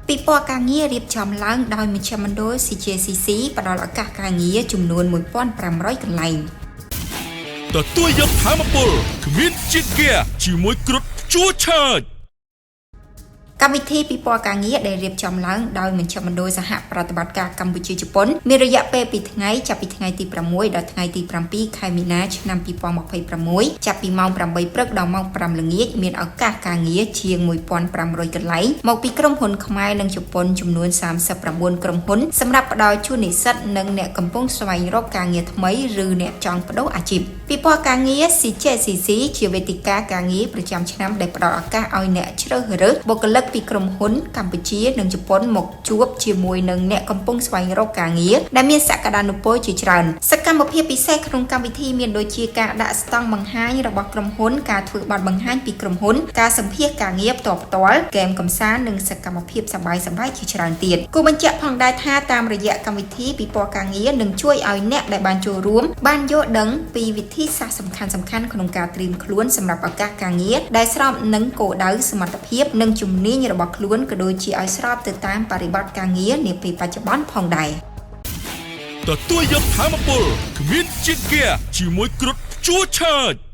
ពីពណ៌ការងាររៀបចំឡើងដោយមជ្ឈមណ្ឌល CJCC ផ្ដល់ឱកាសការងារចំនួន 1,500 កន្លែងទទួលយកធម៌ពលគ្មានជាតិហ្គាជាមួយគ្រុឌជួឆើតកម្មវិធីពិព័រណ៍ការងារដែលរៀបចំឡើងដោយមជ្ឈមណ្ឌលសហប្រតិបត្តិការកម្ពុជាជប៉ុនមានរយៈពេល2ថ្ងៃចាប់ពីថ្ងៃទី6ដល់ថ្ងៃទី7ខែមីនាឆ្នាំ2026ចាប់ពីម៉ោង8ព្រឹកដល់ម៉ោង5ល្ងាចមានឱកាសការងារជាង 1,500 កន្លែងមកពីក្រុមហ៊ុនខ្មែរនិងជប៉ុនចំនួន39ក្រុមហ៊ុនសម្រាប់ផ្ដល់ជូននិស្សិតនិងអ្នកកំពុងស្វែងរកការងារថ្មីឬអ្នកចង់បដូរអាជីពពិព័រណ៍ការងារ CJCC ជាវេទិកាការងារប្រចាំឆ្នាំដែលផ្ដល់ឱកាសឲ្យអ្នកជ្រើសរើសបុគ្គលិកពីក្រុមហ៊ុនកម្ពុជានិងជប៉ុនមកជួបជាមួយនឹងអ្នកកំពុងស្វែងរកការងារដែលមានសក្តានុពលជាច្រើនសកម្មភាពពិសេសក្នុងកម្មវិធីមានដូចជាការដាក់ស្តង់បង្ហាញរបស់ក្រុមហ៊ុនការធ្វើបទបង្ហាញពីក្រុមហ៊ុនការសម្ភាសន៍ការងារផ្ទាល់ហ្គេមកម្សាន្តនិងសកម្មភាពសប្បាយៗជាច្រើនទៀតគូបញ្ជាក់ផងដែរថាតាមរយៈកម្មវិធីពិព័រណ៍ការងារនឹងជួយឲ្យអ្នកដែលបានចូលរួមបានយល់ដឹងពីវិធីសាស្ត្រសំខាន់ៗក្នុងការត្រៀមខ្លួនសម្រាប់ឱកាសការងារដែលស្របនឹងគោលដៅសមត្ថភាពនិងជំនាញរបស់ខ្លួនក៏ដូចជាឲ្យស្របទៅតាមបរិបទការងារនាពេលបច្ចុប្បន្នផងដែរទទួលយកធម៌ពលគ្មានជាតិហ្គាជាមួយគ្រុឌជួឆើត